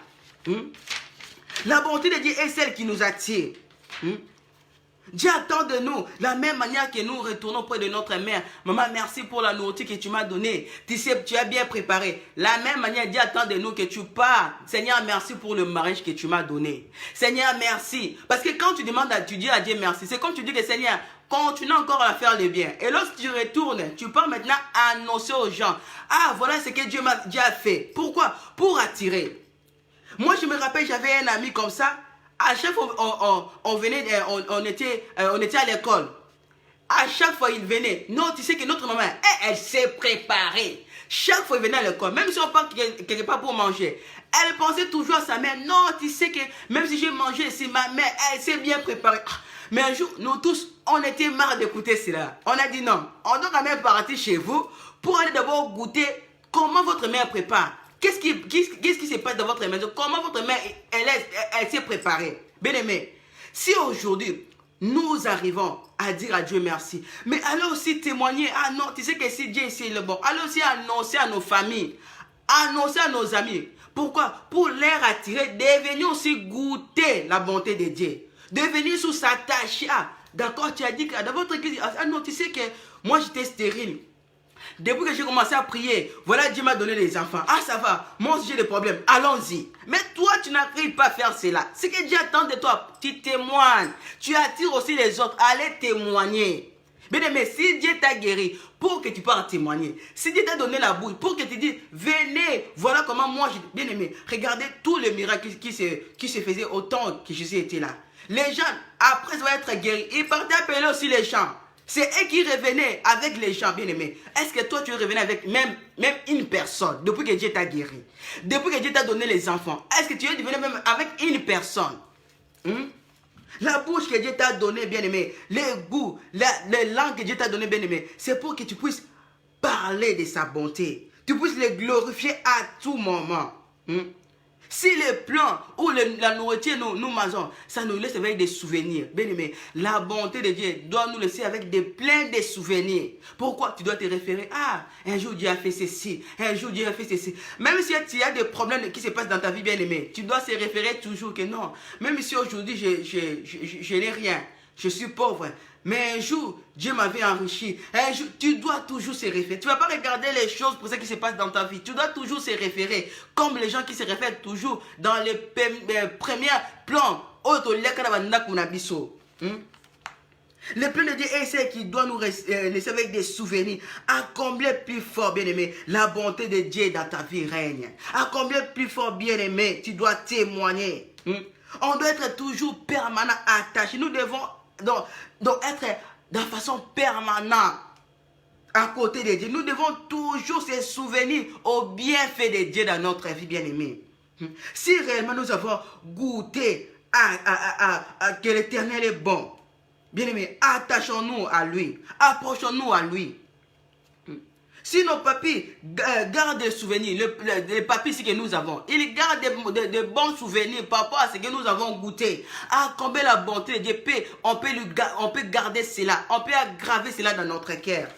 La bonté de Dieu est celle qui nous attire. Dieu attend de nous la même manière que nous retournons près de notre mère. Maman, merci pour la nourriture que tu m'as donnée. Tu sais, tu as bien préparé. La même manière, Dieu attend de nous que tu pars. Seigneur, merci pour le mariage que tu m'as donné. Seigneur, merci. Parce que quand tu demandes, tu dis à Dieu merci. C'est comme tu dis que Seigneur, continue encore à faire le bien. Et lorsque tu retournes, tu pars maintenant annoncer aux gens. Ah, voilà ce que Dieu a fait. Pourquoi? Pour attirer. Moi, je me rappelle, j'avais un ami comme ça. À chaque fois, on était à l'école. À chaque fois, il venait. Non, tu sais que notre maman, elle s'est préparée. Chaque fois, il venait à l'école. Même si on part quelque part pour manger, elle pensait toujours à sa mère. Non, tu sais que même si j'ai mangé, c'est ma mère, elle s'est bien préparée. Mais un jour, nous tous, on était marre d'écouter cela. On a dit non, on doit quand même partir chez vous pour aller d'abord goûter comment votre mère prépare. Qu'est-ce qui se passe dans votre maison? Comment votre mère, elle s'est préparée? Bien-aimé, si aujourd'hui, nous arrivons à dire à Dieu merci, mais allez aussi témoigner, ah non, tu sais que si Dieu est le bon, allez aussi annoncer à nos familles, annoncer à nos amis. Pourquoi? Pour les attirer, de venir aussi goûter la bonté de Dieu, de venir sous s'attacher. Ah, d'accord, tu as dit que dans votre église, ah non, tu sais que moi j'étais stérile. Depuis que j'ai commencé à prier, voilà, Dieu m'a donné des enfants. Ah, ça va, moi aussi j'ai des problèmes, allons-y. Mais toi, tu n'arrives pas à faire cela. Ce que Dieu attend de toi, tu témoignes. Tu attires aussi les autres, allez témoigner. Bien-aimé, si Dieu t'a guéri, pour que tu puisses témoigner. Si Dieu t'a donné la bouille, pour que tu dises, venez, voilà comment moi, bien-aimé, regardez tous les miracles qui se faisaient au temps que Jésus était là. Les gens, après avoir être guéris, ils partaient appeler aussi les gens. C'est eux qui revenaient avec les gens, bien-aimés. Est-ce que toi, tu es revenu avec même une personne, depuis que Dieu t'a guéri, depuis que Dieu t'a donné les enfants? Est-ce que tu es revenu même avec une personne? La bouche que Dieu t'a donnée, bien-aimé, les goûts, les langues que Dieu t'a données, bien-aimé, c'est pour que tu puisses parler de sa bonté. Tu puisses le glorifier à tout moment. Si les plans ou la nourriture nous mangeons, ça nous laisse avec des souvenirs. Bien aimé, la bonté de Dieu doit nous laisser avec plein de souvenirs. Pourquoi? Tu dois te référer. Ah, un jour Dieu a fait ceci, un jour Dieu a fait ceci. Même si il y a des problèmes qui se passent dans ta vie, bien aimé, tu dois se référer toujours que non. Même si aujourd'hui je n'ai rien, je suis pauvre. Mais un jour, Dieu m'avait enrichi. Un jour, tu dois toujours se référer. Tu ne vas pas regarder les choses pour ce qui se passe dans ta vie. Tu dois toujours se référer. Comme les gens qui se réfèrent toujours dans les premiers plans. Le plan de Dieu est ce qui doit nous laisser avec des souvenirs. À combien plus fort, bien-aimé, la bonté de Dieu dans ta vie règne. À combien plus fort, bien-aimé, tu dois témoigner. On doit être toujours permanent attaché. Nous devons donc être de façon permanente à côté de Dieu. Nous devons toujours se souvenir au bienfait de Dieu dans notre vie, bien-aimée. Si réellement nous avons goûté à que l'Éternel est bon, bien-aimé, attachons-nous à lui, approchons-nous à lui. Si nos papis gardent des souvenirs, les papis que nous avons, ils gardent de bons souvenirs par rapport à ce que nous avons goûté. Ah, combien la bonté de Dieu, on peut garder cela, on peut aggraver cela dans notre cœur.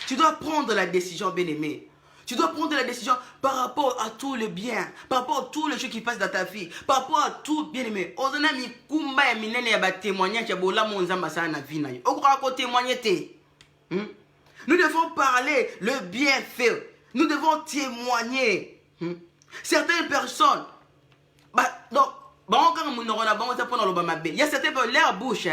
Tu dois prendre la décision, bien-aimé. Tu dois prendre la décision par rapport à tout le bien, par rapport à tout le choses qui passe dans ta vie, par rapport à tout, bien-aimé. Nous devons parler le bienfait. Nous devons témoigner. Certaines personnes, il y a certaines personnes, leur bouche,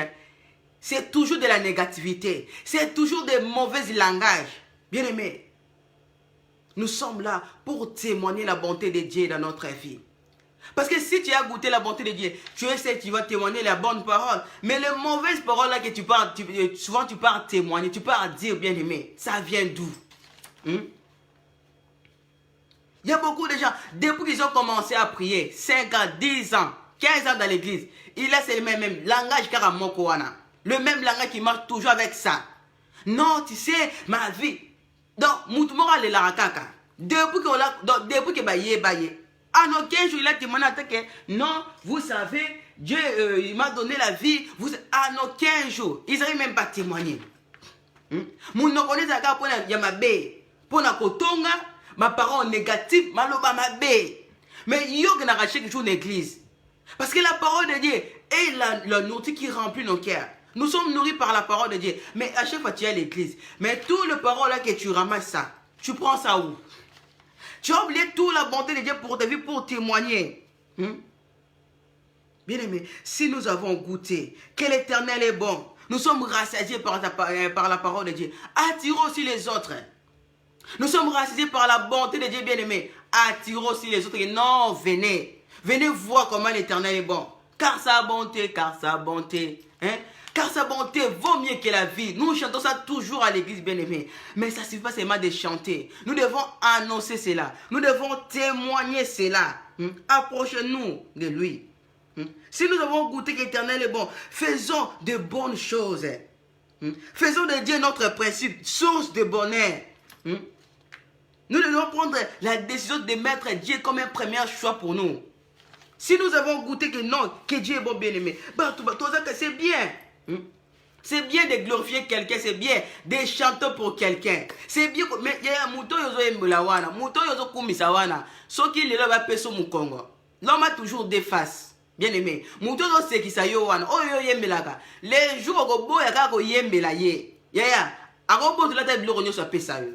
c'est toujours de la négativité. C'est toujours des mauvais langages. Bien aimé, nous sommes là pour témoigner la bonté de Dieu dans notre vie. Parce que si tu as goûté la bonté de Dieu, tu sais que tu vas témoigner la bonne parole. Mais les mauvaises paroles là que tu parles, souvent tu pars témoigner, tu pars dire, bien aimé, ça vient d'où? Il y a beaucoup de gens, depuis qu'ils ont commencé à prier, 5 ans, 10 ans, 15 ans dans l'église, il a le même langage karamokoana. Le même langage qui marche toujours avec ça. Non, tu sais, ma vie. Donc, Moutoumora le larakaka. Depuis que baye. En aucun jour, il a témoigné que non, vous savez, Dieu il m'a donné la vie. En aucun jour, ils n'arrivent même pas à témoigner. Monoko ezaka pona ya mabe. Pona kotonga, ma parole négative, maloba mabe. Mais yo que n'a chaque jour l'église. Parce que la parole de Dieu est la nourriture qui remplit nos cœurs. Nous sommes nourris par la parole de Dieu. Mais à chaque fois tu es à l'église. Mais tout le parole là que tu ramasses ça, tu prends ça où? Tu as oublié toute la bonté de Dieu pour ta vie, pour témoigner. Bien aimé, si nous avons goûté que l'Éternel est bon, nous sommes rassasiés par la parole de Dieu. Attirons aussi les autres. Nous sommes rassasiés par la bonté de Dieu, bien aimé. Attirons aussi les autres. Non, venez. Venez voir comment l'Éternel est bon. Car sa bonté, car sa bonté vaut mieux que la vie. Nous chantons ça toujours à l'église, bien aimé. Mais ça ne suffit pas seulement de chanter. Nous devons annoncer cela. Nous devons témoigner cela. Approchez-nous de lui. Si nous avons goûté que l'Éternel est bon, faisons de bonnes choses. Faisons de Dieu notre principe, source de bonheur. Nous devons prendre la décision de mettre Dieu comme un premier choix pour nous. Si nous avons goûté que non, que Dieu est bon, bien aimé, c'est bien. C'est bien de glorifier quelqu'un, c'est bien de chanter pour quelqu'un. C'est bien, mais il y a un mouton l'homme a toujours des faces. Bien aimé, mouton c'est qui ça yo wana. Oh yo yembelaka. Les jours au bout yaka ko yembela ye. Ya. Agobo de la tête blonde sur pesa yo.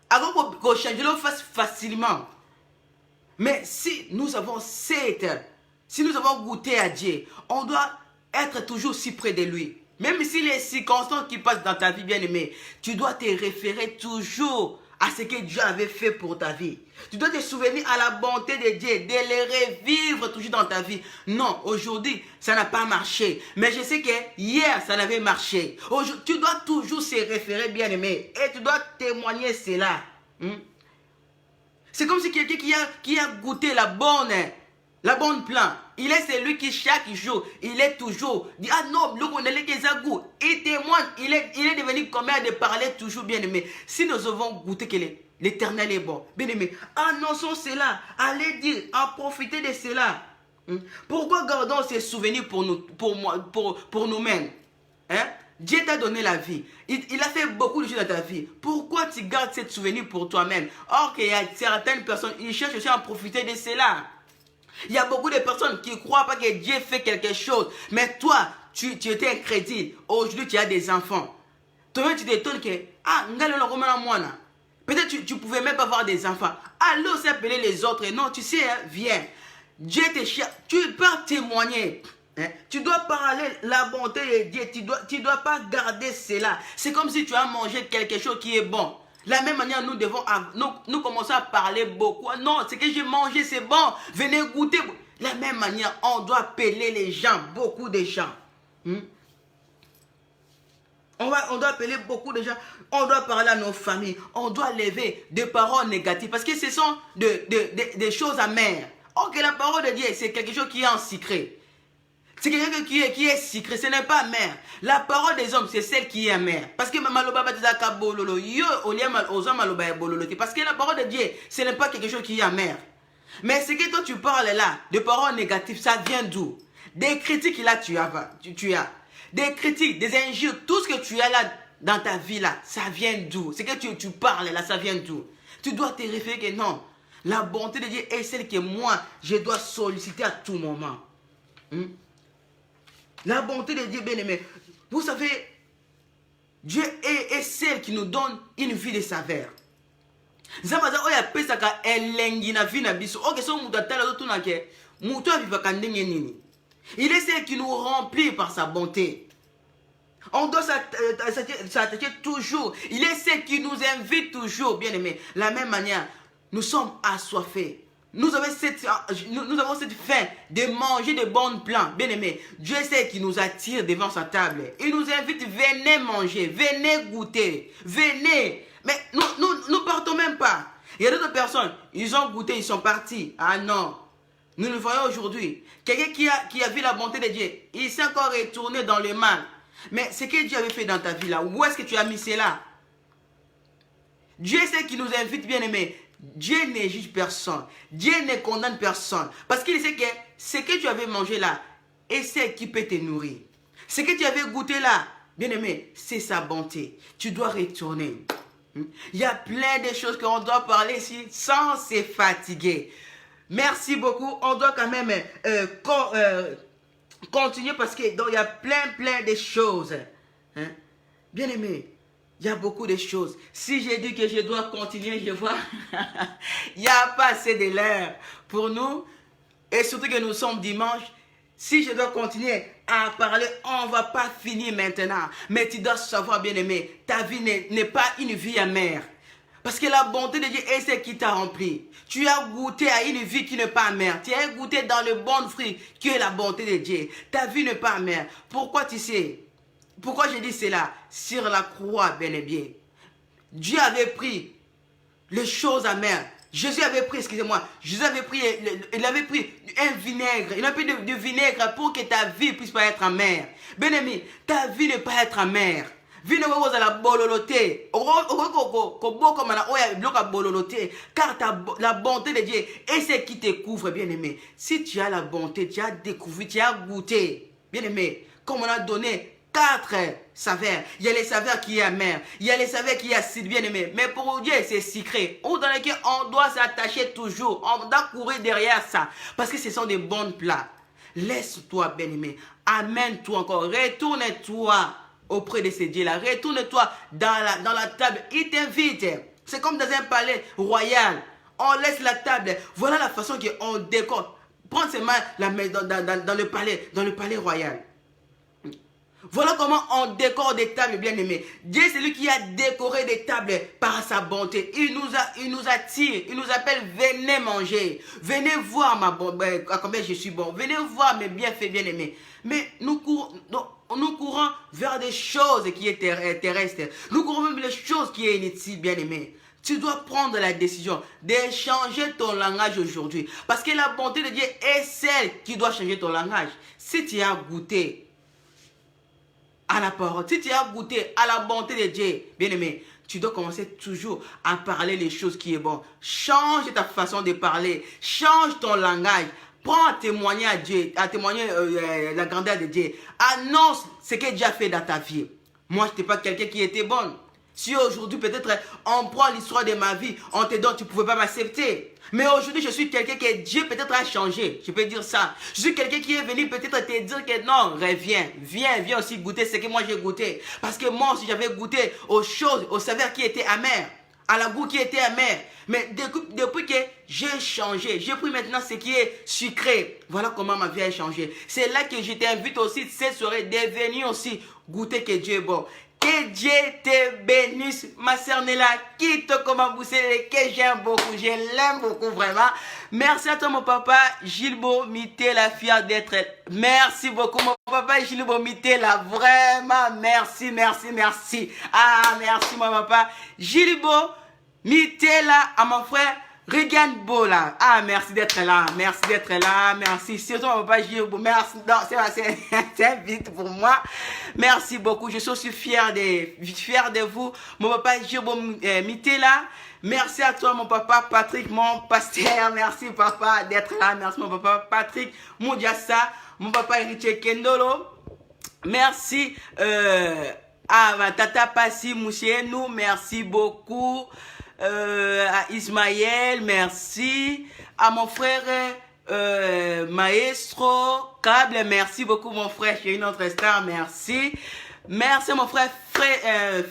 Agobo ko changer le face facilement. Mais si nous avons goûté à Dieu, on doit être toujours si près de lui. Même si les circonstances qui passent dans ta vie, bien aimé, tu dois te référer toujours à ce que Dieu avait fait pour ta vie. Tu dois te souvenir à la bonté de Dieu, de les revivre toujours dans ta vie. Non, aujourd'hui, ça n'a pas marché. Mais je sais que hier, ça n'avait marché. Tu dois toujours se référer, bien aimé. Et tu dois témoigner cela. C'est comme si quelqu'un qui a goûté la bonne plante. Il est celui qui chaque jour, il est toujours, dit, ah non, il témoigne, il est devenu commun de parler toujours, bien aimé. Si nous avons goûté que l'Éternel est bon, bien aimé, annonçons cela, allez dire, en profiter de cela. Pourquoi gardons ces souvenirs pour nous-mêmes? Dieu t'a donné la vie. Il a fait beaucoup de choses dans ta vie. Pourquoi tu gardes ces souvenirs pour toi-même? Or qu'il y a certaines personnes, ils cherchent aussi à en profiter de cela. Il y a beaucoup de personnes qui ne croient pas que Dieu fait quelque chose. Mais toi, tu étais incrédule. Aujourd'hui, tu as des enfants. Toi-même, tu t'étonnes que, peut-être tu ne pouvais même pas avoir des enfants. Alors, c'est appeler les autres. Non, tu sais, viens. Dieu te cherche. Tu peux témoigner. Tu dois parler la bonté de Dieu. Tu dois pas garder cela. C'est comme si tu as mangé quelque chose qui est bon. La même manière, nous commençons à parler beaucoup. Non, ce que j'ai mangé, c'est bon. Venez goûter. La même manière, on doit appeler les gens, beaucoup de gens. On doit appeler beaucoup de gens. On doit parler à nos familles. On doit lever des paroles négatives. Parce que ce sont des choses amères. Or que la parole de Dieu, c'est quelque chose qui est en secret. C'est quelqu'un qui est secret, ce n'est pas amer. La parole des hommes, c'est celle qui est amère. Parce que parce que la parole de Dieu, ce n'est pas quelque chose qui est amer. Mais ce que toi tu parles là, de paroles négatives, ça vient d'où? Des critiques là tu as. Des critiques, des injures, tout ce que tu as là dans ta vie là, ça vient d'où? Ce que tu parles là, ça vient d'où? Tu dois te référer que non. La bonté de Dieu est celle que moi, je dois solliciter à tout moment. La bonté de Dieu, bien aimé. Vous savez, Dieu est celle qui nous donne une vie de saveur. Il est celle qui nous remplit par sa bonté. On doit s'attacher toujours. Il est celle qui nous invite toujours, bien aimé. De la même manière, nous sommes assoiffés. Nous avons cette faim de manger de bons plans. Bien aimé, Dieu sait qui nous attire devant sa table. Il nous invite, venez manger, venez goûter, venez. Mais nous partons même pas. Il y a d'autres personnes, ils ont goûté, ils sont partis. Ah non, nous le voyons aujourd'hui. Quelqu'un qui a vu la bonté de Dieu, il s'est encore retourné dans le mal. Mais ce que Dieu avait fait dans ta vie là, où est-ce que tu as mis cela? Dieu sait qui nous invite, bien aimé. Dieu ne juge personne. Dieu ne condamne personne. Parce qu'il sait que ce que tu avais mangé là, et c'est qui peut te nourrir. Ce que tu avais goûté là, Bien-aimé, c'est sa bonté. Tu dois retourner. Il y a plein de choses qu'on doit parler ici sans se fatiguer. Merci beaucoup. On doit quand même continuer parce qu'il y a plein de choses. Hein? Bien-aimé, il y a beaucoup de choses. Si j'ai dit que je dois continuer, je vois, il n'y a pas assez de l'heure pour nous. Et surtout que nous sommes dimanche. Si je dois continuer à parler, on ne va pas finir maintenant. Mais tu dois savoir, bien-aimé, ta vie n'est pas une vie amère. Parce que la bonté de Dieu est ce qui t'a rempli. Tu as goûté à une vie qui n'est pas amère. Tu as goûté dans le bon fruit qui est la bonté de Dieu. Ta vie n'est pas amère. Pourquoi tu sais? Pourquoi je dis cela? Sur la croix, bien et bien, Dieu avait pris les choses amères. Jésus avait pris, excusez-moi, Jésus avait pris, il avait pris un vinaigre, il a pris du vinaigre pour que ta vie puisse pas être amère. Bien-aimé, ta vie ne peut pas être amère. Vino à la bololoté. Car la bonté de Dieu est ce qui te couvre, bien-aimé. Si tu as la bonté, tu as découvert, tu as goûté, bien-aimé, comme on a donné 4 saveurs. Il y a les saveurs qui est amère. Il y a les saveurs qui est acide, bien-aimé. Mais pour Dieu, c'est secret. Ou dans lequel on doit s'attacher toujours. On doit courir derrière ça. Parce que ce sont des bons plats. Laisse-toi, bien-aimé. Amène-toi encore. Retourne-toi auprès de ces dieux-là. Retourne-toi dans la table. Il t'invite. C'est comme dans un palais royal. On laisse la table. Voilà la façon qu'on décore. Prends ses mains dans le palais royal. Voilà comment on décore des tables, bien-aimés. Dieu, c'est lui qui a décoré des tables par sa bonté. Il nous attire, il nous appelle, venez manger. Venez voir à combien je suis bon. Venez voir mes bienfaits, bien-aimés. Mais nous courons vers des choses qui sont terrestres. Nous courons vers des choses qui sont inutiles, bien-aimés. Tu dois prendre la décision de changer ton langage aujourd'hui. Parce que la bonté de Dieu est celle qui doit changer ton langage. Si tu as goûté à la parole, si tu as goûté à la bonté de Dieu, bien-aimé, tu dois commencer toujours à parler les choses qui sont bonnes. Change ta façon de parler. Change ton langage. Prends à témoigner à Dieu, à témoigner la grandeur de Dieu. Annonce ce que Dieu a fait dans ta vie. Moi, je n'étais pas quelqu'un qui était bon. Si aujourd'hui, peut-être, on prend l'histoire de ma vie, on te donne, tu ne pouvais pas m'accepter. Mais aujourd'hui, je suis quelqu'un que Dieu peut-être a changé. Je peux dire ça. Je suis quelqu'un qui est venu peut-être te dire que non, reviens. Viens aussi goûter ce que moi j'ai goûté. Parce que moi aussi, j'avais goûté aux choses, aux saveurs qui étaient amères, à la goût qui était amer. Mais depuis que j'ai changé, j'ai pris maintenant ce qui est sucré. Voilà comment ma vie a changé. C'est là que je t'invite aussi cette soirée de venir aussi goûter que Dieu est bon. Que Dieu te bénisse, ma sœur Nella, quitte comme Boussé, que j'aime beaucoup, je l'aime beaucoup vraiment. Merci à toi mon papa Gilbo Mitela, fier d'être. Merci beaucoup mon papa Gilbo Mitela, vraiment merci. Ah merci mon papa Gilbo Mitela, à mon frère Regan Bola. Ah, merci d'être là. Merci. Surtout, mon papa Gilbo. Merci. Non, c'est vite pour moi. Merci beaucoup. Je suis aussi fier de vous. Mon papa Gilbo Mitela. Merci à toi, mon papa Patrick, mon pasteur. Merci, papa, d'être là. Merci, mon papa Patrick Moudiassa. Mon papa Richie Kendolo. Merci à ma tata Passi Moussienou. Merci beaucoup. À Ismaël, merci. À mon frère Maestro Cable, merci beaucoup mon frère, j'ai une autre star, merci. Merci mon frère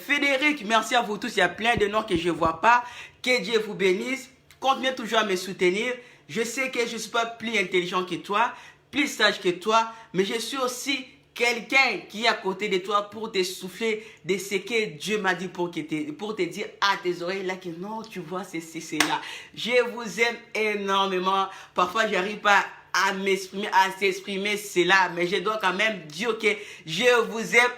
Frédéric, merci à vous tous, il y a plein de noms que je ne vois pas. Que Dieu vous bénisse, continuez toujours à me soutenir. Je sais que je ne suis pas plus intelligent que toi, plus sage que toi, mais je suis aussi quelqu'un qui est à côté de toi pour te souffler de ce que Dieu m'a dit pour te dire à tes oreilles là que non, tu vois, c'est là. Je vous aime énormément. Parfois, je n'arrive pas à m'exprimer, à s'exprimer cela, mais je dois quand même dire que je vous aime.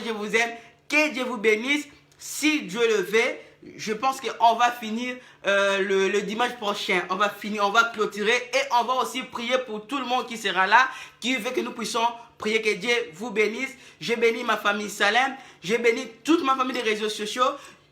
Je vous aime. Que Dieu vous bénisse. Si Dieu le veut, je pense qu'on va finir le dimanche prochain. On va clôturer et on va aussi prier pour tout le monde qui sera là, qui veut que nous puissions prier que Dieu vous bénisse. Je bénis ma famille Salem. Je bénis toute ma famille des réseaux sociaux.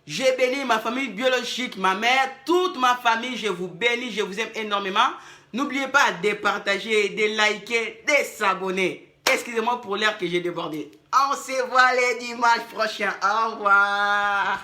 Je bénis ma famille biologique, ma mère, toute ma famille. Je vous bénis, je vous aime énormément. N'oubliez pas de partager, de liker, de s'abonner. Excusez-moi pour l'air que j'ai débordé. On se voit les dimanches prochains. Au revoir.